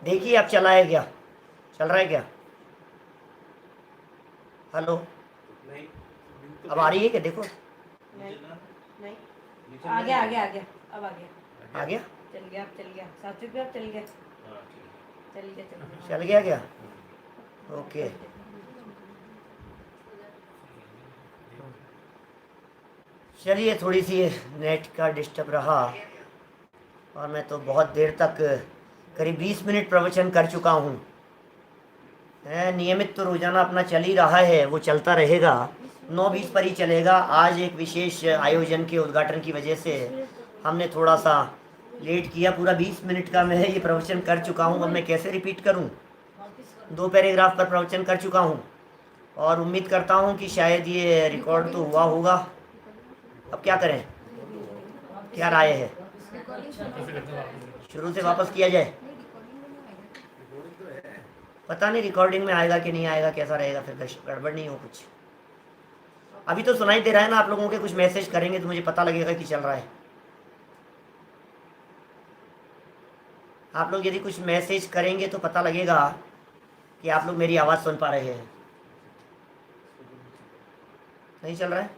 देखिए अब चला है क्या, चल रहा है क्या? हेलो, नहीं अब आ रही है क्या? देखो नहीं नहीं नीचे आ नहीं गया है। आ गया आ गया अब आ गया आ गया, चल गया अब चल गया 7 रुपये अब चल गया हाँ, ठीक है। चल गया चल गया चल गया क्या? ओके। चलिए, थोड़ी सी नेट का डिस्टर्ब रहा और मैं तो बहुत देर तक करीब 20 मिनट प्रवचन कर चुका हूँ। नियमित तो रोज़ाना अपना चल ही रहा है, वो चलता रहेगा। 9:20 पर ही चलेगा। आज एक विशेष आयोजन के उद्घाटन की वजह से हमने थोड़ा सा लेट किया। पूरा 20 मिनट का मैं ये प्रवचन कर चुका हूँ। अब मैं कैसे रिपीट करूँ? 2 पैराग्राफ पर प्रवचन कर चुका हूँ और उम्मीद करता हूँ कि शायद ये रिकॉर्ड तो हुआ होगा। अब क्या करें, क्या राय है? शुरू से वापस किया जाए? पता नहीं रिकॉर्डिंग में आएगा कि नहीं आएगा, कैसा रहेगा, फिर गड़बड़ नहीं हो कुछ। अभी तो सुनाई दे रहा है ना, आप लोगों के कुछ मैसेज करेंगे तो मुझे पता लगेगा कि चल रहा है। आप लोग यदि कुछ मैसेज करेंगे तो पता लगेगा कि आप लोग मेरी आवाज़ सुन पा रहे हैं। नहीं चल रहा है?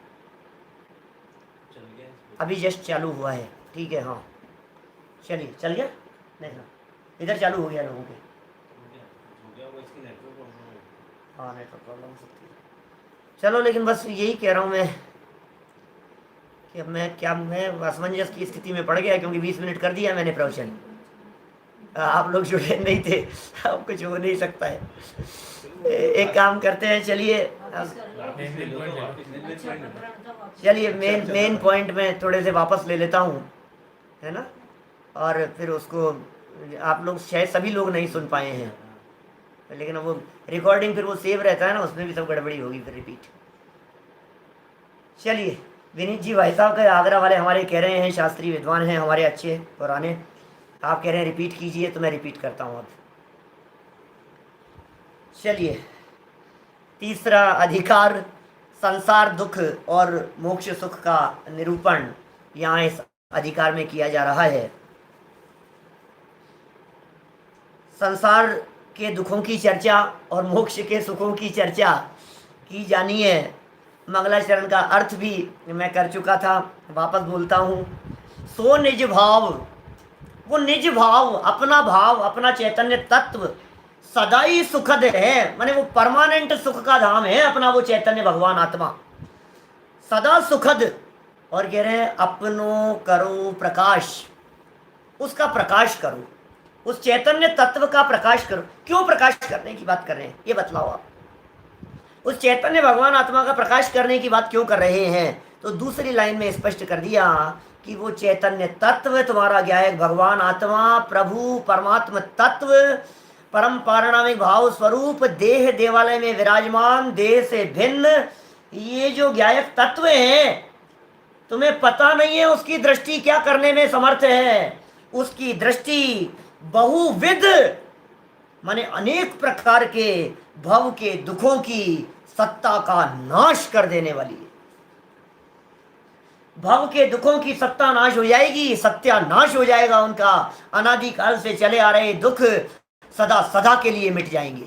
चल गया इसमें। अभी जस्ट चालू हुआ है, ठीक है। हाँ चलिए, चल गया। देखना इधर चालू हो गया लोगों के। हो गया वो इसकी नेटवर्क प्रॉब्लम है। हाँ, नेटवर्क प्रॉब्लम हो सकती है। चलो, लेकिन बस यही कह रहा हूँ मैं कि अब मैं असमंजस की स्थिति में पड़ गया, क्योंकि 20 मिनट कर दिया मैंने प्रवचन। आप लोग जुड़े नहीं थे, अब कुछ हो नहीं सकता है। एक काम करते हैं, चलिए चलिए मेन पॉइंट में थोड़े से वापस ले लेता हूँ, है ना। और फिर उसको आप लोग शायद सभी लोग नहीं सुन पाए हैं, लेकिन वो रिकॉर्डिंग फिर वो सेव रहता है ना, उसमें भी सब गड़बड़ी होगी फिर रिपीट। चलिए, विनीत जी भाई साहब का आगरा वाले हमारे कह रहे हैं, शास्त्रीय विद्वान हैं हमारे अच्छे पुराने। आप कह रहे हैं रिपीट कीजिए तो मैं रिपीट करता हूँ अब। चलिए, तीसरा अधिकार संसार दुख और मोक्ष सुख का निरूपण यहाँ इस अधिकार में किया जा रहा है। संसार के दुखों की चर्चा और मोक्ष के सुखों की चर्चा की जानी है। मंगलाचरण का अर्थ भी मैं कर चुका था, वापस बोलता हूँ। सो निज भाव, वो निज भाव, अपना भाव, अपना चैतन्य तत्व सदा ही सुखद है, माने वो परमानेंट सुख का धाम है अपना वो चैतन्य भगवान आत्मा, सदा सुखद। और कह रहे हैं अपनो करो प्रकाश, उसका प्रकाश करो, उस चैतन्य तत्व का प्रकाश करो। क्यों प्रकाश करने की बात कर रहे हैं, ये बतलाओ आप। उस चैतन्य भगवान आत्मा का प्रकाश करने की बात क्यों कर रहे हैं? तो दूसरी लाइन में स्पष्ट कर दिया कि वो चैतन्य तत्व तुम्हारा क्या है? भगवान आत्मा, प्रभु परमात्मा तत्व, परम पारणमिक भाव स्वरूप, देह देवालय में विराजमान, देह से भिन्न, ये जो ज्ञायक तत्व हैं, तुम्हें पता नहीं है उसकी दृष्टि क्या करने में समर्थ है। उसकी दृष्टि बहुविध, माने अनेक प्रकार के भव के दुखों की सत्ता का नाश कर देने वाली है। भव के दुखों की सत्ता नाश हो जाएगी, सत्यानाश हो जाएगा उनका। अनादिकाल से चले आ रहे दुख सदा सदा के लिए मिट जाएंगे,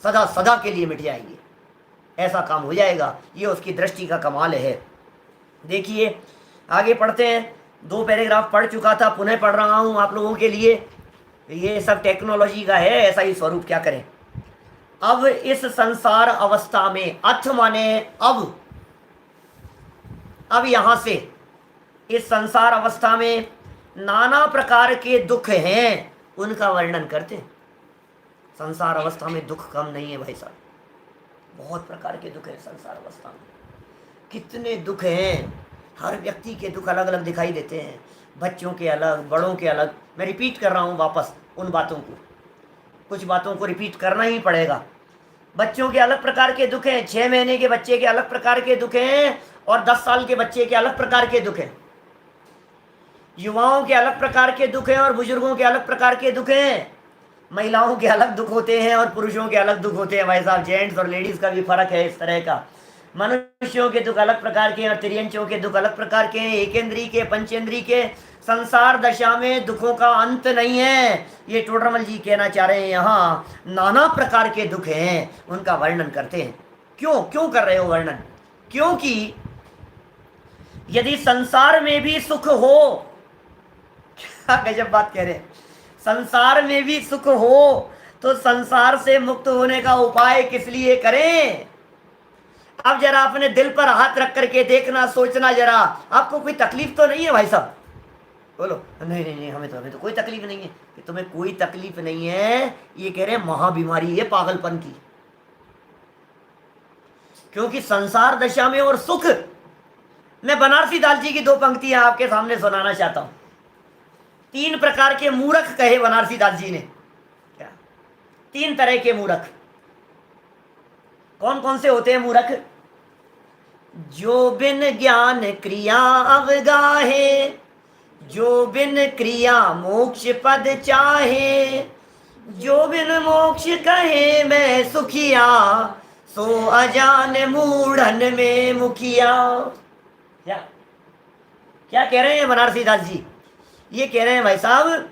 सदा सदा के लिए मिट जाएंगे, ऐसा काम हो जाएगा। ये उसकी दृष्टि का कमाल है। देखिए आगे पढ़ते हैं। 2 पैराग्राफ पढ़ चुका था, पुनः पढ़ रहा हूँ आप लोगों के लिए। ये सब टेक्नोलॉजी का है, ऐसा ही स्वरूप, क्या करें। अब इस संसार अवस्था में, अथ माने अब यहां से इस संसार अवस्था में नाना प्रकार के दुख हैं, उनका वर्णन करते हैं। संसार अवस्था में दुख कम नहीं है भाई साहब, बहुत प्रकार के दुख हैं संसार अवस्था में। कितने दुख हैं, हर व्यक्ति के दुख अलग अलग दिखाई देते हैं, बच्चों के अलग, बड़ों के अलग। मैं रिपीट कर रहा हूँ वापस उन बातों को, कुछ बातों को रिपीट करना ही पड़ेगा। बच्चों के अलग प्रकार के दुख हैं, 6 महीने के बच्चे के अलग प्रकार के दुख हैं, और 10 साल के बच्चे के अलग प्रकार के दुख हैं। युवाओं के अलग प्रकार के दुख हैं और बुजुर्गों के अलग प्रकार के दुख हैं। महिलाओं के अलग दुख होते हैं और पुरुषों के अलग दुख होते हैं भाई साहब। जेंट्स और लेडीज का भी फर्क है इस तरह का। मनुष्यों के दुख अलग प्रकार के हैं और तिर्यंचों के दुख अलग प्रकार के हैं, एकेंद्री के, पंचेंद्री के। संसार दशा में दुखों का अंत नहीं है, ये टोडरमल जी कहना चाह रहे हैं। यहाँ नाना प्रकार के दुख हैं, उनका वर्णन करते हैं। क्यों क्यों कर रहे हो वर्णन? क्योंकि यदि संसार में भी सुख हो, क्या गजब बात कह रहे हैं, संसार में भी सुख हो तो संसार से मुक्त होने का उपाय किस लिए करें? अब जरा अपने दिल पर हाथ रख करके देखना, सोचना जरा, आपको कोई तकलीफ तो नहीं है भाई साहब? बोलो नहीं नहीं नहीं, हमें तो कोई तकलीफ नहीं है। कि तुम्हें कोई तकलीफ नहीं है, ये कह रहे हैं महाबीमारी है पागलपन की। क्योंकि संसार दशा में और सुख, मैं बनारसी दास जी की 2 पंक्तियां आपके सामने सुनाना चाहता हूं। 3 प्रकार के मूर्ख कहे बनारसी दास जी ने। क्या 3 तरह के मूर्ख? कौन कौन से होते हैं मूर्ख? जो बिन ज्ञान क्रिया अवगाहे, जो बिन क्रिया मोक्ष पद चाहे, जो बिन मोक्ष कहे मैं सुखिया, सो अजान मूढ़न में मुखिया। क्या क्या कह रहे हैं बनारसी दास जी? ये कह रहे हैं भाई साहब,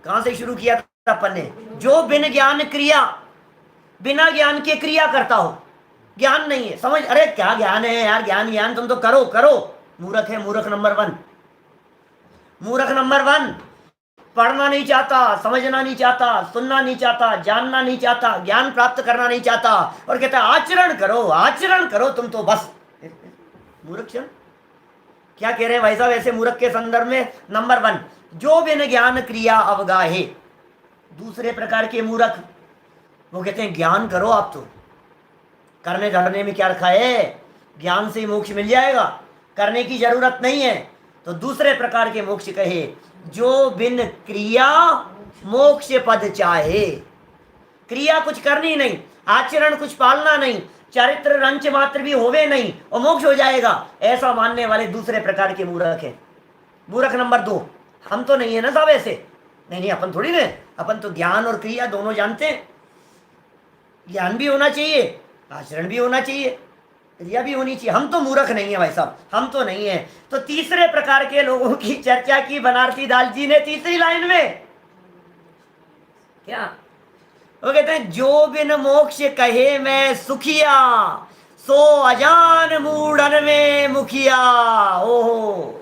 कहां से शुरू किया था अपन ने? जो बिन ज्ञान क्रिया, बिना ज्ञान के क्रिया करता हो, ज्ञान नहीं है, समझ, अरे क्या ज्ञान है यार, ज्ञान ज्ञान तुम तो करो करो। मूर्ख है, मूर्ख नंबर 1। मूर्ख नंबर 1 पढ़ना नहीं चाहता, समझना नहीं चाहता, सुनना नहीं चाहता, जानना नहीं चाहता, ज्ञान प्राप्त करना नहीं चाहता, और कहता है आचरण करो तुम तो बस। मूर्ख क्षण क्या कह रहे हैं भाई साहब ऐसे मूर्ख के संदर्भ में? नंबर 1, जो बिन ज्ञान क्रिया अवगाहे। दूसरे प्रकार के मूर्ख, वो कहते हैं ज्ञान करो, आप तो करने धरने में क्या रखा है, ज्ञान से ही मोक्ष मिल जाएगा, करने की जरूरत नहीं है। तो दूसरे प्रकार के मोक्ष कहे, जो बिन क्रिया मोक्ष पद चाहे। क्रिया कुछ करनी नहीं, आचरण कुछ पालना नहीं, चरित्र रंच मात्र भी होवे नहीं और मोक्ष हो जाएगा, ऐसा मानने वाले दूसरे प्रकार के मूर्ख हैं। मूर्ख नंबर 2, हम तो नहीं है ना साहब ऐसे, नहीं अपन थोड़ी ना, अपन तो ज्ञान और क्रिया दोनों जानते हैं। ज्ञान भी होना चाहिए, आचरण भी होना चाहिए, क्रिया भी होनी चाहिए। हम तो मूर्ख नहीं है भाई साहब, हम तो नहीं है। तो तीसरे प्रकार के लोगों की चर्चा की बनारसी दास जी ने तीसरी लाइन में। क्या वो कहते हैं? जो बिन मोक्ष कहे मैं सुखिया, सो अजान मूढ़न में मुखिया। ओहो,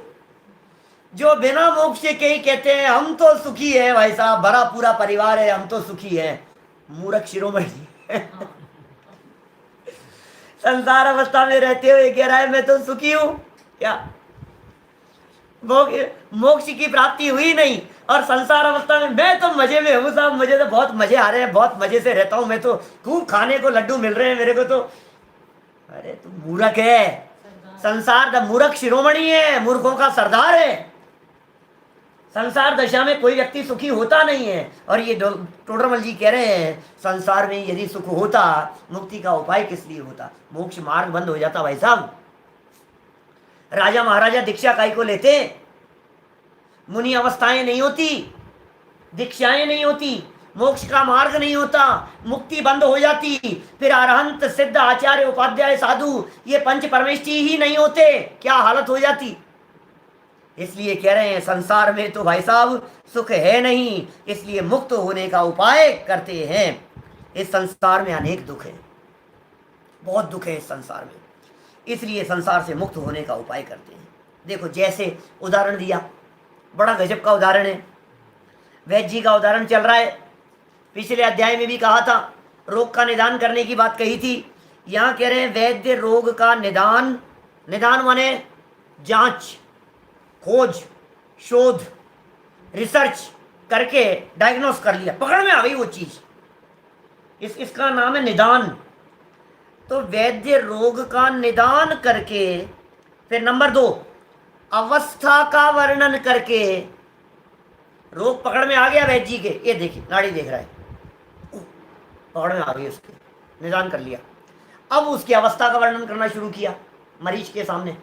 जो बिना मोक्ष के ही कहते हैं हम तो सुखी है भाई साहब, भरा पूरा परिवार है, हम तो सुखी है, मूर्ख शिरोमणि। संसार अवस्था में रहते हुए कह रहा है मैं तो सुखी हूं। क्या मोक्ष की प्राप्ति हुई नहीं और संसार अवस्था में मैं तो मजे में हूं साहब, मुझे तो बहुत मजे आ रहे हैं, बहुत मजे से रहता हूं, मैं तो खूब खाने को लड्डू मिल रहे हैं मेरे को तो। अरे तू मूर्ख है, संसार द मूर्ख शिरोमणि है, मूर्खों का सरदार है। संसार दशा में कोई व्यक्ति सुखी होता नहीं है। और ये टोडरमल जी कह रहे हैं संसार में यदि सुख होता, मुक्ति का उपाय किस लिए होता? मोक्ष मार्ग बंद हो जाता भाई साहब। राजा महाराजा दीक्षा काहे को लेते? मुनि अवस्थाएं नहीं होती, दीक्षाएं नहीं होती, मोक्ष का मार्ग नहीं होता, मुक्ति बंद हो जाती, फिर अरहंत सिद्ध आचार्य उपाध्याय साधु ये पंच परमेष्ठी ही नहीं होते, क्या हालत हो जाती। इसलिए कह रहे हैं संसार में तो भाई साहब सुख है नहीं, इसलिए मुक्त होने का उपाय करते हैं। इस संसार में अनेक दुख है, बहुत दुख है इस संसार में, इसलिए संसार से मुक्त होने का उपाय करते हैं। देखो जैसे उदाहरण दिया, बड़ा गजब का उदाहरण है, वैद्य जी का उदाहरण चल रहा है। पिछले अध्याय में भी कहा था, रोग का निदान करने की बात कही थी। यहाँ कह रहे हैं वैद्य रोग का निदान, निदान माने जांच, खोज, शोध, रिसर्च करके डायग्नोस कर लिया, पकड़ में आ गई वो चीज, इसका नाम है निदान। तो वैद्य रोग का निदान करके, फिर नंबर 2 अवस्था का वर्णन करके, रोग पकड़ में आ गया वैद्य जी के, ये देखिए नाड़ी देख रहा है, पकड़ में आ गई, उसके निदान कर लिया। अब उसकी अवस्था का वर्णन करना शुरू किया मरीज के सामने।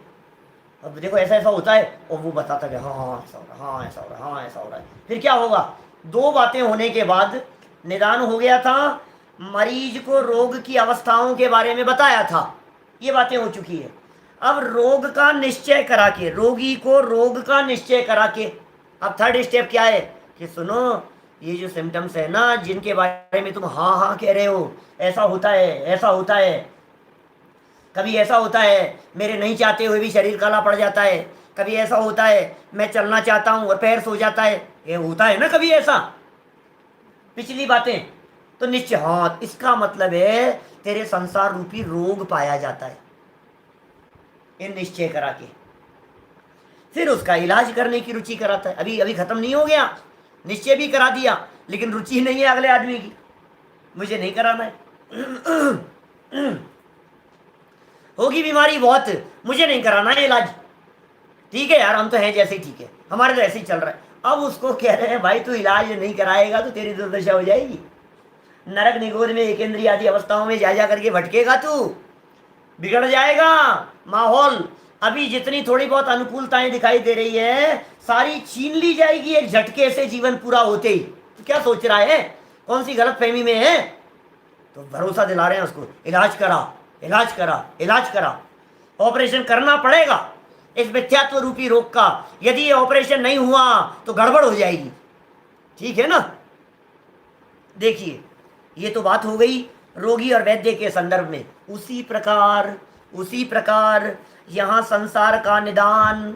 अब देखो ऐसा ऐसा होता है, और वो बताता है हाँ ऐसा हो रहा है, हाँ ऐसा हो रहा है, हाँ ऐसा हो रहा है। फिर क्या होगा? 2 बातें होने के बाद निदान हो गया था, मरीज को रोग की अवस्थाओं के बारे में बताया था, ये बातें हो चुकी है। अब रोग का निश्चय करा के, रोगी को रोग का निश्चय करा के, अब थर्ड स्टेप क्या है कि सुनो, ये जो सिम्टम्स है ना जिनके बारे में तुम हाँ हाँ कह रहे हो, ऐसा होता है, ऐसा होता है, कभी ऐसा होता है मेरे नहीं चाहते हुए भी शरीर काला पड़ जाता है, कभी ऐसा होता है मैं चलना चाहता हूँ और पैर सो जाता है, ये होता है ना कभी ऐसा, पिछली बातें। तो निश्चय, हाँ इसका मतलब है तेरे संसार रूपी रोग पाया जाता है, ये निश्चय करा के फिर उसका इलाज करने की रुचि कराता है। अभी अभी खत्म नहीं हो गया, निश्चय भी करा दिया लेकिन रुचि नहीं है अगले आदमी की, मुझे नहीं कराना है होगी बीमारी बहुत, मुझे नहीं कराना है इलाज, ठीक है यार हम तो हैं जैसे ही ठीक है, हमारे तो ऐसे ही चल रहा है। अब उसको कह रहे हैं भाई तू इलाज नहीं कराएगा तो तेरी दुर्दशा हो जाएगी, नरक निगोद में एकेंद्रिय आदि अवस्थाओं में जा करके भटकेगा तू, बिगड़ जाएगा माहौल। अभी जितनी थोड़ी बहुत अनुकूलताएं दिखाई दे रही है सारी छीन ली जाएगी एक झटके से जीवन पूरा होते ही। तो क्या सोच रहा है, कौन सी गलत फहमी में है? तो भरोसा दिला रहे हैं उसको, इलाज करा, इलाज करा, इलाज करा, ऑपरेशन करना पड़ेगा इस मिथ्यात्व रूपी रोग का, यदि ये ऑपरेशन नहीं हुआ तो गड़बड़ हो जाएगी, ठीक है ना। देखिए ये तो बात हो गई रोगी और वैद्य के संदर्भ में। उसी प्रकार यहाँ संसार का निदान,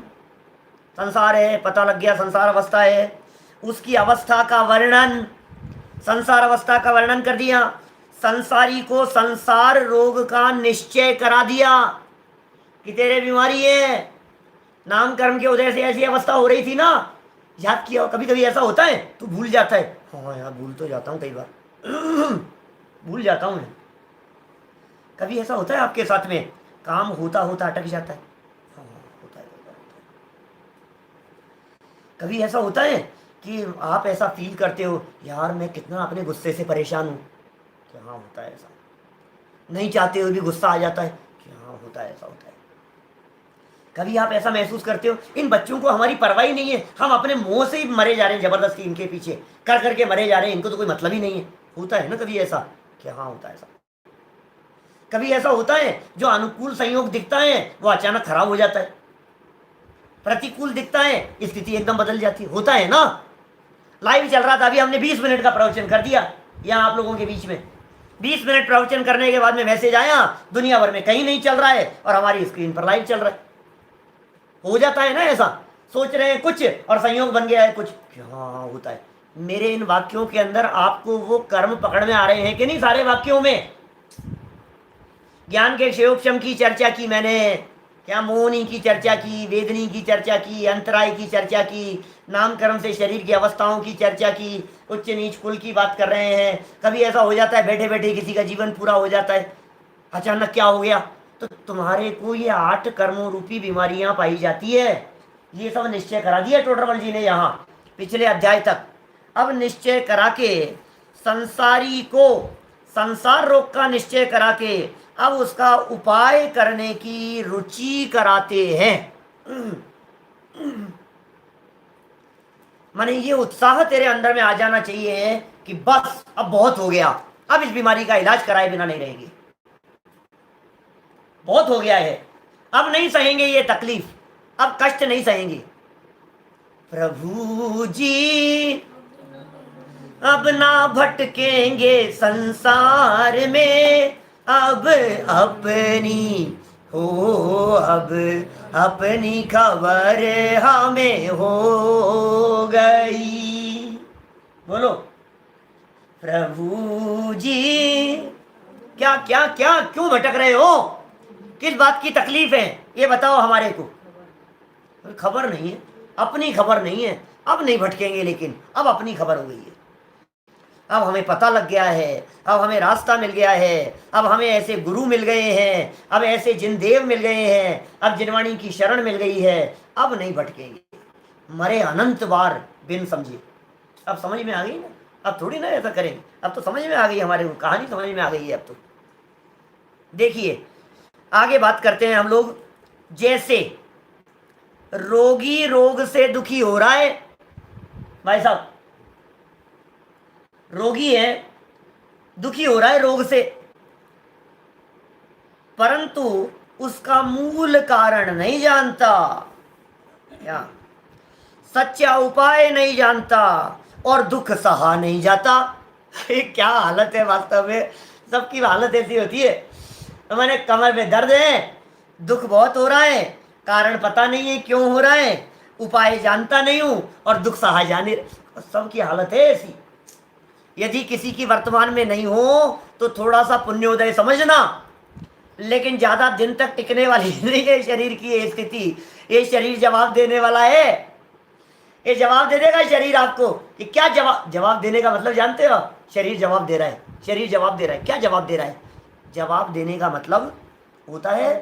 संसार है पता लग गया, संसार अवस्था है, उसकी अवस्था का वर्णन, संसार अवस्था का वर्णन कर दिया, संसारी को संसार रोग का निश्चय करा दिया कि तेरे बीमारी है, नाम कर्म के उदय से ऐसी अवस्था हो रही थी ना, याद किया। कभी कभी ऐसा होता है तू भूल जाता है, हाँ यार भूल तो जाता हूँ कई बार भूल जाता हूँ मैं, कभी ऐसा होता है आपके साथ में, काम होता होता अटक जाता है, हाँ होता है। कभी ऐसा होता है कि आप ऐसा फील करते हो यार मैं कितना अपने गुस्से से परेशान हूँ, क्या हाँ होता है ऐसा, नहीं चाहते हुए भी गुस्सा आ जाता है, क्या हाँ होता है ऐसा होता है। कभी आप ऐसा महसूस करते हो इन बच्चों को हमारी परवाह ही नहीं है, हम अपने मुंह से ही मरे जा रहे हैं जबरदस्ती इनके पीछे कर करके मरे जा रहे हैं, इनको तो कोई मतलब ही नहीं है, होता है ना कभी ऐसा, क्या हाँ होता है ऐसा। कभी ऐसा होता है जो अनुकूल संयोग दिखता है वो अचानक खराब हो जाता है, प्रतिकूल दिखता है स्थिति एकदम बदल जाती है, होता है ना। लाइव चल रहा था अभी, हमने 20 मिनट का प्रवचन कर दिया यहाँ आप लोगों के बीच में, 20 मिनट प्रवचन करने के बाद में मैसेज आया दुनिया भर में कहीं नहीं चल रहा है और हमारी स्क्रीन पर लाइव चल रहा है, हो जाता है ना ऐसा, सोच रहे हैं कुछ और संयोग बन गया है कुछ, हाँ होता है। मेरे इन वाक्यों के अंदर आपको वो कर्म पकड़ में आ रहे हैं कि नहीं, सारे वाक्यों में ज्ञान के क्षयोक्षम की चर्चा की मैंने, क्या मोहनी की चर्चा की, वेदनी की चर्चा की, अंतराय की चर्चा की, नामकर्म से शरीर की अवस्थाओं की चर्चा की, उच्च नीच कुल की बात कर रहे हैं। कभी ऐसा हो जाता है बैठे बैठे किसी का जीवन पूरा हो जाता है, अचानक क्या हो गया, तो तुम्हारे को ये 8 कर्मों रूपी बीमारियां पाई जाती है, ये सब निश्चय करा दिया टोडरमल जी ने यहाँ पिछले अध्याय तक। अब निश्चय करा के संसारी को संसार रोग का निश्चय करा के अब उसका उपाय करने की रुचि कराते हैं। माने ये उत्साह तेरे अंदर में आ जाना चाहिए कि बस अब बहुत हो गया, अब इस बीमारी का इलाज कराए बिना नहीं रहेगी, बहुत हो गया है, अब नहीं सहेंगे ये तकलीफ, अब कष्ट नहीं सहेंगे। प्रभु जी अब ना भटकेंगे संसार में, अब अपनी हो, अब अपनी खबर हमें हो गई। बोलो प्रभु जी, क्या क्या क्या क्यों भटक रहे हो, किस बात की तकलीफ है ये बताओ हमारे को। खबर नहीं है, अपनी खबर नहीं है, अब नहीं भटकेंगे लेकिन अब अपनी खबर हो गई है, अब हमें पता लग गया है, अब हमें रास्ता मिल गया है, अब हमें ऐसे गुरु मिल गए हैं, अब ऐसे जिनदेव मिल गए हैं, अब जिनवाणी की शरण मिल गई है, अब नहीं भटकेंगे, मरे अनंत बार बिन समझे। अब समझ में आ गई ना, अब थोड़ी ना ऐसा करेंगे, अब तो समझ में आ गई, हमारे को कहानी समझ में आ गई है अब तो। देखिए आगे बात करते हैं हम लोग, जैसे रोगी रोग से दुखी हो रहा है, भाई साहब रोगी है दुखी हो रहा है रोग से, परंतु उसका मूल कारण नहीं जानता, क्या सच्चा उपाय नहीं जानता, और दुख सहा नहीं जाता। ये क्या हालत है वास्तव में, सबकी हालत ऐसी होती है। तो मैंने कमर में दर्द है, दुख बहुत हो रहा है, कारण पता नहीं है क्यों हो रहा है, उपाय जानता नहीं हूं और दुख सहा जाने, सबकी हालत है ऐसी। यदि किसी की वर्तमान में नहीं हो तो थोड़ा सा पुण्योदय समझना, लेकिन ज्यादा दिन तक टिकने वाली नहीं है शरीर की ये स्थिति। ये शरीर जवाब देने वाला है, ये जवाब दे देगा शरीर आपको। कि क्या जवाब देने का मतलब जानते हो? शरीर जवाब दे रहा है, शरीर जवाब दे रहा है। क्या जवाब दे रहा है? जवाब देने का मतलब होता है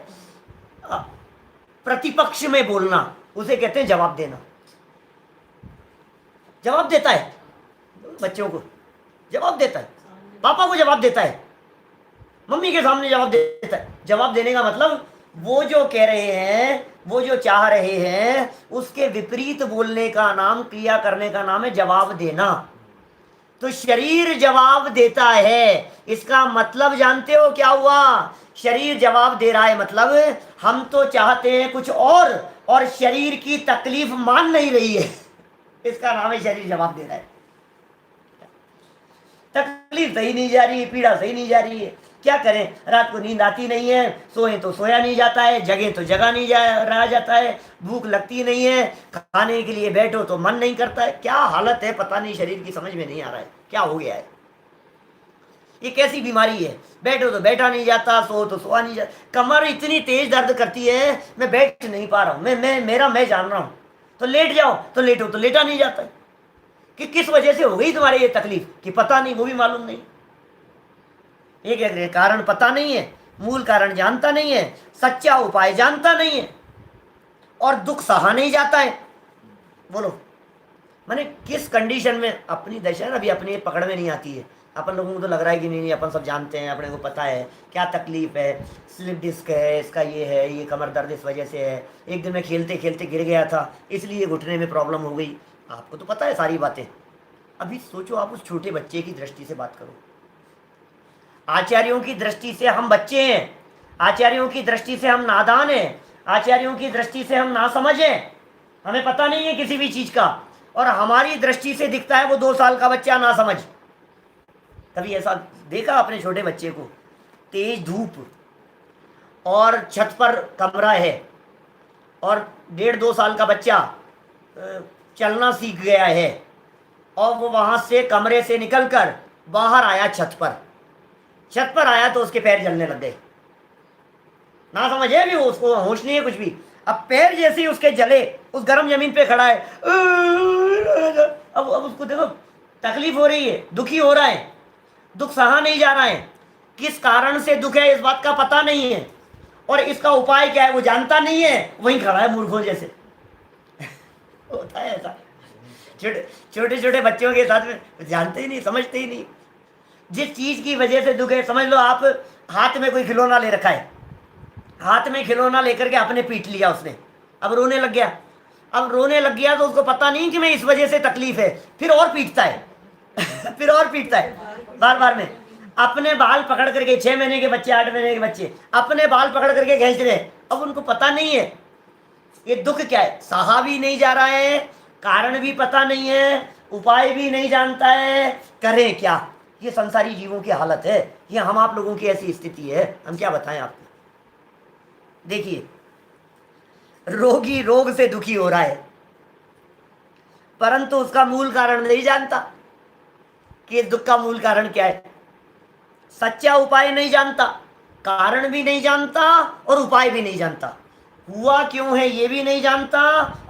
प्रतिपक्ष में बोलना, उसे कहते हैं जवाब देना। जवाब देता है, बच्चों को जवाब देता है, पापा को जवाब देता है, मम्मी के सामने जवाब देता है। जवाब देने का मतलब वो जो कह रहे हैं, वो जो चाह रहे हैं, उसके विपरीत बोलने का नाम, क्रिया करने का नाम है जवाब देना। तो शरीर जवाब देता है, इसका मतलब जानते हो क्या हुआ? शरीर जवाब दे रहा है मतलब हम तो चाहते हैं कुछ और शरीर की तकलीफ मान नहीं रही है, इसका नाम है शरीर जवाब दे रहा है। तकलीफ सही नहीं जा रही है, पीड़ा सही नहीं जा रही है, क्या करें? रात को नींद आती नहीं है, सोए तो सोया नहीं जाता है, जगह तो जगा नहीं रहा जाता है, भूख लगती नहीं है, खाने के लिए बैठो तो मन नहीं करता है। क्या हालत है पता नहीं, शरीर की समझ में नहीं आ रहा है क्या हो गया है, ये कैसी बीमारी है? बैठो तो बैठा नहीं जाता, सो तो सोआ नहीं जाता, कमर इतनी तेज दर्द करती है, मैं बैठ नहीं पा रहा हूँ, मैं जान रहा हूँ। तो लेट जाओ तो लेटो तो लेटा नहीं जाता है। कि किस वजह से हो गई तुम्हारे ये तकलीफ, कि पता नहीं, वो भी मालूम नहीं। एक कारण पता नहीं है, मूल कारण जानता नहीं है, सच्चा उपाय जानता नहीं है, और दुख सहा नहीं जाता है। बोलो माने किस कंडीशन में अपनी दशा अभी अपनी पकड़ में नहीं आती है। अपन लोगों को तो लग रहा है कि नहीं अपन सब जानते हैं, अपने को पता है क्या तकलीफ है, स्लिप डिस्क है, इसका ये है, ये कमर दर्द इस वजह से है, एक दिन मैं खेलते खेलते गिर गया था इसलिए घुटने में प्रॉब्लम हो गई। आपको तो पता है सारी बातें। अभी सोचो आप उस छोटे बच्चे की दृष्टि से बात करो। आचार्यों की दृष्टि से हम बच्चे हैं, आचार्यों की दृष्टि से हम नादान हैं, आचार्यों की दृष्टि से हम नासमझ हैं, हमें पता नहीं है किसी भी चीज का, और हमारी दृष्टि से दिखता है वो 2 साल का बच्चा नासमझ। कभी ऐसा देखा अपने छोटे बच्चे को? तेज धूप और छत पर कमरा है और 1.5-2 साल का बच्चा चलना सीख गया है, और वो वहां से कमरे से निकलकर बाहर आया, छत पर आया तो उसके पैर जलने लग गए। ना समझे भी, उसको होश नहीं है कुछ भी। अब पैर जैसे ही उसके जले, उस गर्म जमीन पे खड़ा है, अब उसको देखो तकलीफ हो रही है, दुखी हो रहा है, दुख सहा नहीं जा रहा है। किस कारण से दुख है इस बात का पता नहीं है, और इसका उपाय क्या है वो जानता नहीं है, वहीं खड़ा है मूर्खों जैसे। होता है ऐसा छोटे छोटे बच्चों के साथ में, जानते ही नहीं, समझते ही नहीं। जिस चीज की वजह से दुख है, समझ लो आप हाथ में कोई खिलौना ले रखा है, हाथ में खिलौना लेकर के आपने पीट लिया उसने, अब रोने लग गया। अब रोने लग गया तो उसको पता नहीं कि मैं इस वजह से तकलीफ है, फिर और पीटता है फिर और पीटता है बार बार में। अपने बाल पकड़ करके, 6 महीने के बच्चे, 8 महीने के बच्चे अपने बाल पकड़ करके खींच रहे, अब उनको पता नहीं है ये दुख क्या है, सहा भी नहीं जा रहा है, कारण भी पता नहीं है, उपाय भी नहीं जानता है, करें क्या? ये संसारी जीवों की हालत है, ये हम आप लोगों की ऐसी स्थिति है, हम क्या बताएं आपको। देखिए रोगी रोग से दुखी हो रहा है, परंतु उसका मूल कारण नहीं जानता कि इस दुख का मूल कारण क्या है। सच्चा उपाय नहीं जानता, कारण भी नहीं जानता और उपाय भी नहीं जानता, हुआ क्यों है ये भी नहीं जानता,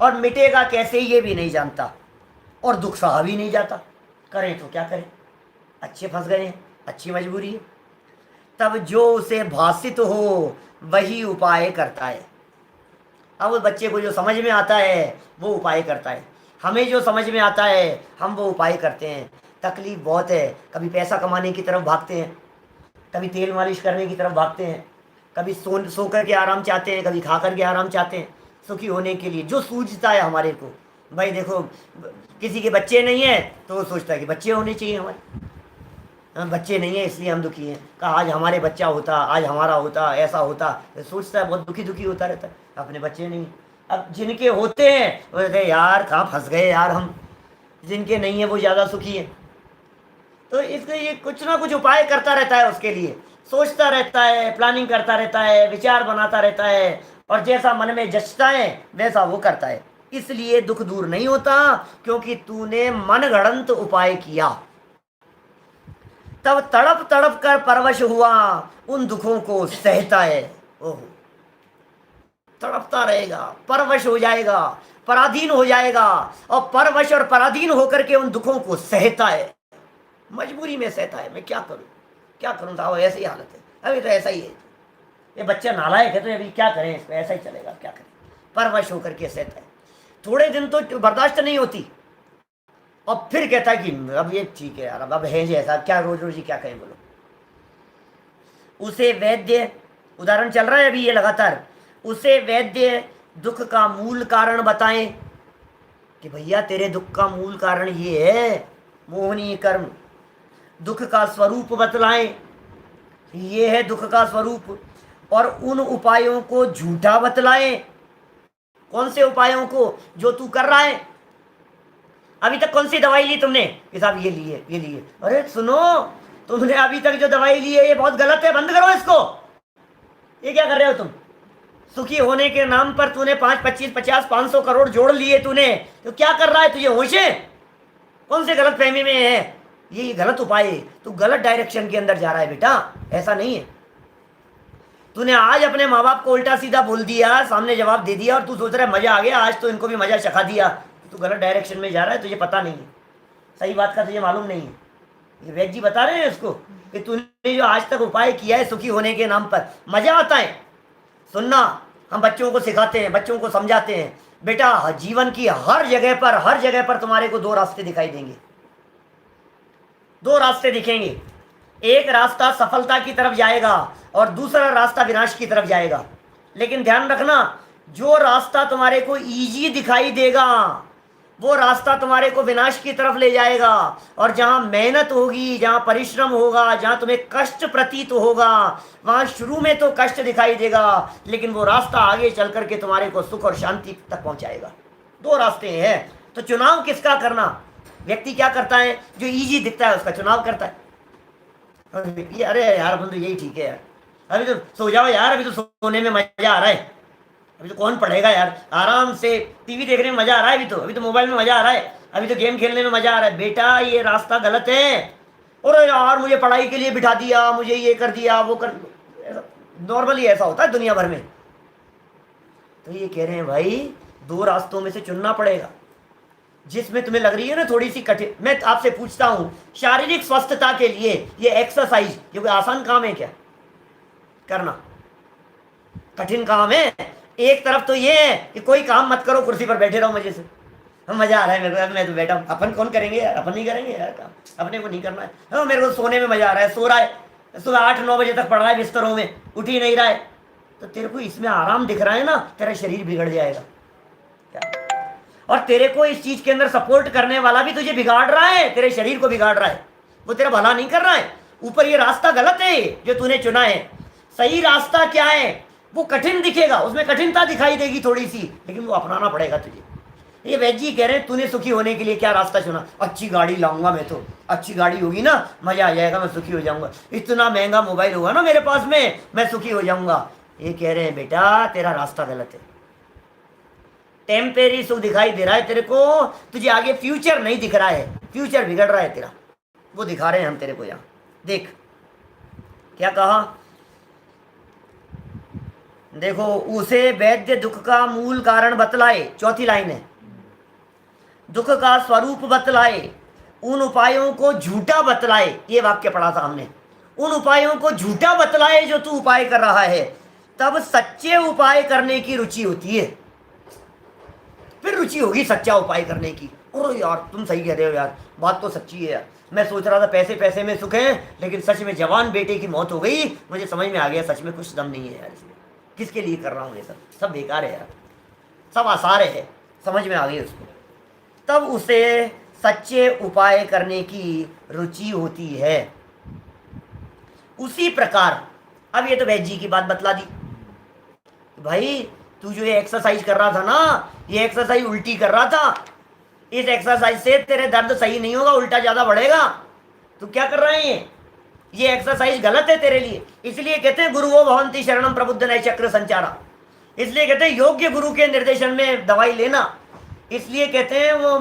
और मिटेगा कैसे ये भी नहीं जानता, और दुख सहा भी नहीं जाता। करें तो क्या करें? अच्छे फंस गए हैं, अच्छी मजबूरी है। तब जो उसे भाषित हो वही उपाय करता है। अब उस बच्चे को जो समझ में आता है वो उपाय करता है, हमें जो समझ में आता है हम वो उपाय करते हैं। तकलीफ बहुत है, कभी पैसा कमाने की तरफ भागते हैं, कभी तेल मालिश करने की तरफ भागते हैं, कभी सो करके आराम चाहते हैं, कभी खा करके आराम चाहते हैं, सुखी होने के लिए जो सूझता है हमारे को। भाई देखो किसी के बच्चे नहीं है तो वो सोचता है कि बच्चे होने चाहिए हमारे, बच्चे नहीं है इसलिए हम दुखी हैं। कहा आज हमारे बच्चा होता, आज हमारा होता, ऐसा होता, तो सोचता है, बहुत दुखी दुखी होता रहता है। अपने बच्चे नहीं। अब जिनके होते हैं वो कहते हैं यार कहाँ फंस गए यार हम, जिनके नहीं है वो ज़्यादा सुखी है। तो इसके ये कुछ ना कुछ उपाय करता रहता है, उसके लिए सोचता रहता है, प्लानिंग करता रहता है, विचार बनाता रहता है, और जैसा मन में जचता है वैसा वो करता है। इसलिए दुख दूर नहीं होता, क्योंकि तूने मनगढ़ंत उपाय किया। तब तड़प तड़प कर परवश हुआ, उन दुखों को सहता है। ओह, तड़पता रहेगा, परवश हो जाएगा, पराधीन हो जाएगा, और परवश और पराधीन होकर के उन दुखों को सहता है। मजबूरी में सहता है। मैं क्या करूं, क्या करूं साहब, ऐसी ही हालत है, अभी तो ऐसा ही है, ये बच्चा नालायक है, तो अभी क्या करें, इसको ऐसा ही चलेगा, क्या करें। परवश होकर के सहता है। थोड़े दिन तो बर्दाश्त नहीं होती, और फिर कहता है कि अब ये ठीक है यार, अब है जैसा, क्या रोज रोज ही क्या कहें, बोलो। उसे वैद्य, उदाहरण चल रहा है अभी ये लगातार, उसे वैद्य दुख का मूल कारण बताएं कि भैया तेरे दुख का मूल कारण ये है, मोहनीय कर्म। दुख का स्वरूप बतलाएं, ये है दुख का स्वरूप, और उन उपायों को झूठा बतलाएं। कौन से उपायों को? जो तू कर रहा है। अभी तक कौन सी दवाई ली तुमने? कि साहब ये लिए, ये लिए। अरे सुनो, तुमने अभी तक जो दवाई ली है ये बहुत गलत है, बंद करो इसको। ये क्या कर रहे हो तुम? सुखी होने के नाम पर तूने 5, 25, 50, 500 करोड़ जोड़ लिए तूने, तो क्या कर रहा है? तुझे होश है? कौन से गलत फहमी में है? ये गलत उपाय है, तू गलत डायरेक्शन के अंदर जा रहा है बेटा, ऐसा नहीं है। तूने आज अपने माँ बाप को उल्टा सीधा बोल दिया, सामने जवाब दे दिया, और तू सोच रहा है मजा आ गया, आज तो इनको भी मजा चखा दिया। तू गलत डायरेक्शन में जा रहा है, तुझे पता नहीं है, सही बात का तुझे मालूम नहीं है। ये वैद्य जी बता रहे हैं इसको कि तूने जो आज तक उपाय किया है सुखी होने के नाम पर, मजा आता है सुनना। हम बच्चों को सिखाते हैं, बच्चों को समझाते हैं, बेटा जीवन की हर जगह पर तुम्हारे को 2 रास्ते दिखाई देंगे, 2 रास्ते दिखेंगे। एक रास्ता सफलता की तरफ जाएगा और दूसरा रास्ता विनाश की तरफ जाएगा। लेकिन ध्यान रखना, जो रास्ता तुम्हारे को इजी दिखाई देगा वो रास्ता तुम्हारे को विनाश की तरफ ले जाएगा, और जहां मेहनत होगी, जहां परिश्रम होगा, जहां तुम्हें कष्ट प्रतीत होगा, वहां शुरू में तो कष्ट दिखाई देगा, लेकिन वो रास्ता आगे चल करके तुम्हारे को सुख और शांति तक पहुंचाएगा। 2 रास्ते हैं, तो चुनाव किसका करना? व्यक्ति क्या करता है? जो इजी दिखता है उसका चुनाव करता है। ये अरे यार बंधु यही ठीक है यार, अभी तो सो जाओ यार, अभी तो सोने में मजा आ रहा है, अभी तो कौन पढ़ेगा यार, आराम से टीवी देखने में मजा आ रहा है, अभी तो मोबाइल में मजा आ रहा है, अभी तो गेम खेलने में मजा आ रहा है। बेटा ये रास्ता गलत है। और यार मुझे पढ़ाई के लिए बिठा दिया, मुझे ये कर दिया, वो कर, नॉर्मली ऐसा होता है दुनिया भर में। तो ये कह रहे हैं भाई 2 रास्तों में से चुनना पड़ेगा, जिसमें तुम्हें लग रही है ना थोड़ी सी कठिन। मैं आपसे पूछता हूं, शारीरिक स्वस्थता के लिए ये एक्सरसाइज ये कोई आसान काम है क्या करना? कठिन काम है। एक तरफ तो ये है कि कोई काम मत करो, कुर्सी पर बैठे रहो मजे से, हम मजा आ रहा है मेरे को, मैं तो बैठा हूं। अपन कौन करेंगे यार, अपन नहीं करेंगे यार काम, अपने को नहीं करना है। हाँ मेरे को सोने में मजा आ रहा है, सो रहा है, सुबह 8-9 बजे तक पड़ रहा है बिस्तरों में, उठ ही नहीं रहा है, तो तेरे को इसमें आराम दिख रहा है ना, तेरा शरीर बिगड़ जाएगा क्या? और तेरे को इस चीज के अंदर सपोर्ट करने वाला भी तुझे बिगाड़ रहा है, तेरे शरीर को बिगाड़ रहा है, वो तेरा भला नहीं कर रहा है। ऊपर ये रास्ता गलत है जो तूने चुना है। सही रास्ता क्या है? वो कठिन दिखेगा, उसमें कठिनता दिखाई देगी थोड़ी सी, लेकिन वो अपनाना पड़ेगा तुझे। ये वैद्य जी कह रहे हैं तूने सुखी होने के लिए क्या रास्ता चुना? अच्छी गाड़ी लाऊंगा मैं, तो अच्छी गाड़ी होगी ना, मजा आ जाएगा, मैं सुखी हो जाऊंगा, इतना महंगा मोबाइल होगा ना मेरे पास में, मैं सुखी हो जाऊंगा। ये कह रहे हैं बेटा तेरा रास्ता गलत है। टेम्परेरी सुख दिखाई दे रहा है तेरे को, तुझे आगे फ्यूचर नहीं दिख रहा है, फ्यूचर बिगड़ रहा है तेरा, वो दिखा रहे हैं हम तेरे को। यहां देख क्या कहा, देखो, उसे वैद्य दुख का मूल कारण बतलाए, चौथी लाइन है, दुख का स्वरूप बतलाए, उन उपायों को झूठा बतलाए। ये वाक्य पढ़ा था हमने, उन उपायों को झूठा बतलाए जो तू उपाय कर रहा है, तब सच्चे उपाय करने की रुचि होती है। फिर रुचि होगी सच्चा उपाय करने की। और यार तुम सही कह रहे हो यार, बात तो सच्ची है यार, मैं सोच रहा था पैसे पैसे में सुख है, लेकिन सच में जवान बेटे की मौत हो गई, मुझे समझ में आ गया सच में कुछ दम नहीं है यार इसमें, किसके लिए कर रहा हूँ ये सब बेकार है यार, सब आसार है, समझ में आ गई उसको। तब उसे सच्चे उपाय करने की रुचि होती है। उसी प्रकार अब ये तो वैद्य जी की बात बतला दी, भाई तू जो ये एक्सरसाइज कर रहा था ना, ये एक्सरसाइज उल्टी कर रहा था, इस एक्सरसाइज से तेरे दर्द सही नहीं होगा, उल्टा ज्यादा बढ़ेगा। तू क्या कर रहा है, ये एक्सरसाइज गलत है तेरे लिए। इसलिए कहते हैं गुरुवो भवन्ति शरणम प्रबुद्ध नय चक्र संचारा। इसलिए कहते हैं योग्य गुरु के निर्देशन में दवाई लेना। इसलिए कहते हैं वो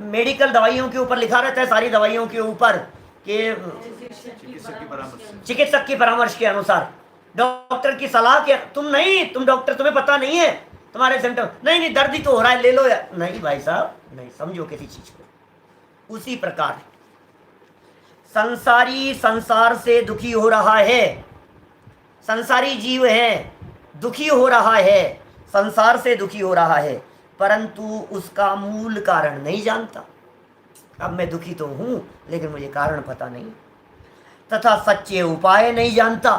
मेडिकल दवाइयों के ऊपर लिखा रहता है, सारी दवाइयों के ऊपर कि चिकित्सक की परामर्श के अनुसार, डॉक्टर की सलाह के। तुम डॉक्टर, तुम्हें पता नहीं है तुम्हारे सिम्टम, नहीं दर्द ही तो हो रहा है, ले लो या नहीं भाई साहब, नहीं समझो किसी चीज को। उसी प्रकार संसारी संसार से दुखी हो रहा है, संसारी जीव है, दुखी हो रहा है, संसार से दुखी हो रहा है, परंतु उसका मूल कारण नहीं जानता। अब मैं दुखी तो हूं लेकिन मुझे कारण पता नहीं, तथा सच्चे उपाय नहीं जानता।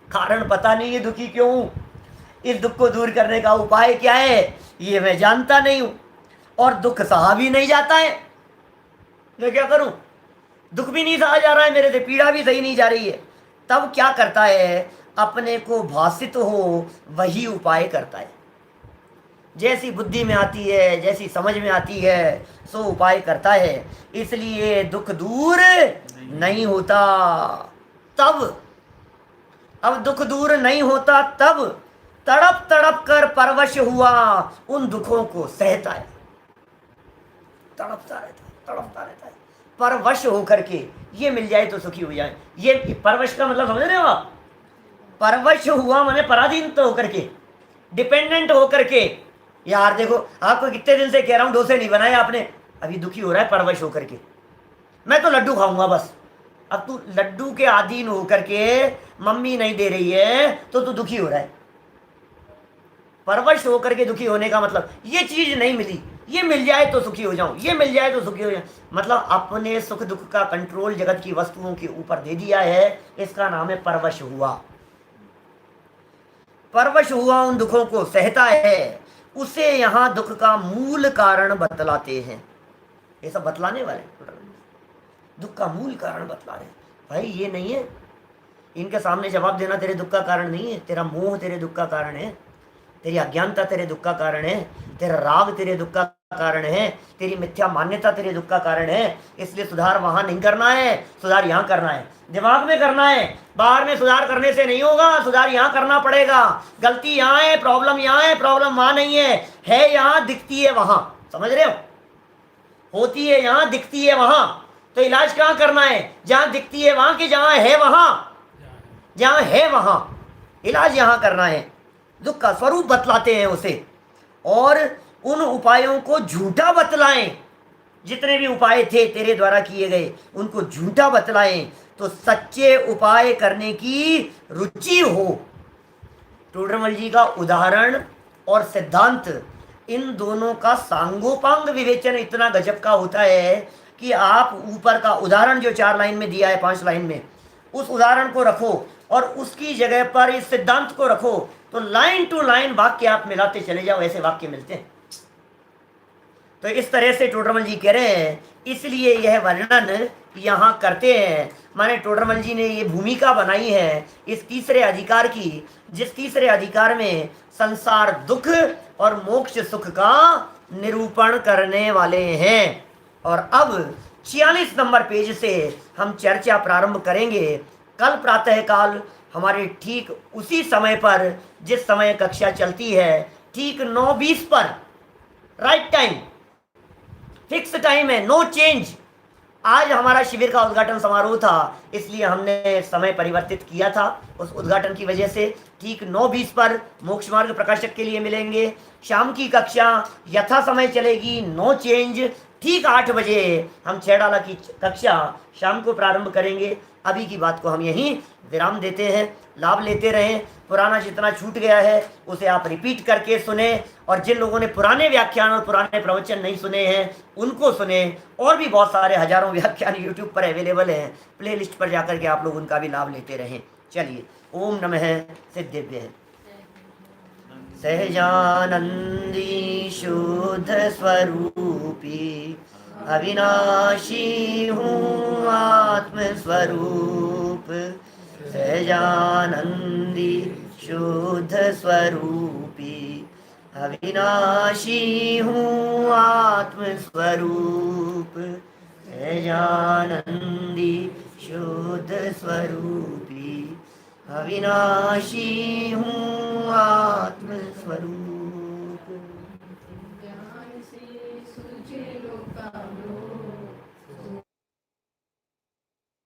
कारण पता नहीं है दुखी क्यों हूं, इस दुख को दूर करने का उपाय क्या है ये मैं जानता नहीं हूं, और दुख सहा भी नहीं जाता है। मैं क्या करूं, दुख भी नहीं सहा जा रहा है मेरे से, पीड़ा भी सही नहीं जा रही है। तब क्या करता है, अपने को भाषित हो वही उपाय करता है। जैसी बुद्धि में आती है, जैसी समझ में आती है, सो उपाय करता है। इसलिए दुख दूर नहीं होता। तब अब दुख दूर नहीं होता, तब तड़प तड़प कर परवश हुआ उन दुखों को सहता है। तड़पता रहता है, परवश होकर के ये मिल जाए तो सुखी हो जाए। ये परवश का मतलब समझ रहे हो आप, परवश हुआ माने पराधीन तो होकर के, डिपेंडेंट होकर के। यार देखो आपको कितने दिन से कह रहा हूं डोसे नहीं बनाए आपने, अभी दुखी हो रहा है परवश होकर के, मैं तो लड्डू खाऊंगा बस। अब तू लड्डू के अधीन होकर के, मम्मी नहीं दे रही है तो तू दुखी हो रहा है। परवश होकर के दुखी होने का मतलब ये चीज नहीं मिली, ये मिल जाए तो सुखी हो जाऊं, ये मिल जाए तो सुखी हो जाऊं, मतलब अपने सुख दुख का कंट्रोल जगत की वस्तुओं के ऊपर दे दिया है। इसका नाम है परवश हुआ। परवश हुआ उन दुखों को सहता है, उसे यहां दुख का मूल कारण बतलाते हैं। ये सब बतलाने वाले दुख का मूल कारण बतला रहे हैं। भाई ये नहीं है, इनके सामने जवाब देना तेरे दुख का कारण नहीं है, तेरा मोह तेरे दुख का कारण है, तेरी अज्ञानता तेरे दुख का कारण है, तेरा राग तेरे दुख का कारण है, तेरी मिथ्या मान्यता तेरे दुख का कारण है। इसलिए सुधार वहां नहीं करना है, सुधार यहाँ करना है, दिमाग में करना है। बाहर में सुधार करने से नहीं होगा, सुधार यहाँ करना पड़ेगा। गलती यहाँ है, प्रॉब्लम यहाँ है, प्रॉब्लम वहां नहीं है यहाँ, दिखती है वहां। समझ रहे हो, होती है यहाँ, दिखती है वहां। तो इलाज कहाँ करना है, जहां दिखती है वहां, कि जहां है वहां, जहां है वहां इलाज यहाँ करना है। दुख का स्वरूप बतलाते हैं उसे, और उन उपायों को झूठा बतलाएं। जितने भी उपाय थे तेरे द्वारा किए गए उनको झूठा बतलाएं तो सच्चे उपाय करने की रुचि हो। टोडरमल जी का उदाहरण और सिद्धांत, इन दोनों का सांगोपांग विवेचन इतना गजब का होता है कि आप ऊपर का उदाहरण जो 4 लाइन में दिया है, 5 लाइन में, उस उदाहरण को रखो और उसकी जगह पर इस सिद्धांत को रखो, तो लाइन टू लाइन वाक्य आप मिलाते चले जाओ, ऐसे वाक्य मिलते हैं। तो इस तरह से टोडरमल जी कह रहे हैं, इसलिए यह वर्णन यहाँ करते हैं। माने टोडरमल जी ने ये भूमिका बनाई है इस तीसरे अधिकार की, जिस तीसरे अधिकार में संसार दुख और मोक्ष सुख का निरूपण करने वाले हैं। और अब 46 नंबर पेज से हम चर्चा प्रारंभ करेंगे। कल प्रातः काल हमारे ठीक उसी समय पर, जिस समय कक्षा चलती है, ठीक 9:20 पर, राइट टाइम, फिक्स टाइम है, नो चेंज। आज हमारा शिविर का उद्घाटन समारोह था, इसलिए हमने समय परिवर्तित किया था। उस उद्घाटन की वजह से ठीक 9:20 पर मोक्ष मार्ग प्रकाशक के लिए मिलेंगे। शाम की कक्षा यथा समय चलेगी, नो चेंज। ठीक 8 बजे हम 6 डाला की कक्षा शाम को प्रारंभ करेंगे। अभी की बात को हम यहीं विराम देते हैं। लाभ लेते रहें, पुराना जितना छूट गया है उसे आप रिपीट करके सुने, और जिन लोगों ने पुराने व्याख्यान और पुराने प्रवचन नहीं सुने हैं उनको सुने। और भी बहुत सारे हजारों व्याख्यान यूट्यूब पर अवेलेबल हैं, प्लेलिस्ट पर जाकर के आप लोग उनका भी लाभ लेते रहें। चलिए, ओम नमः सिद्धेभ्यः। सहजानंदी शुद्ध स्वरूपी अविनाशी हूँ आत्म स्वरूप, सहजानंदी शुद्ध स्वरूपी अविनाशी हूँ आत्म स्वरूप सहजानंदी शुद्ध स्वरूपी अविनाशी हूँ आत्म स्वरूप। ज्ञान से सूझे लोका मोह,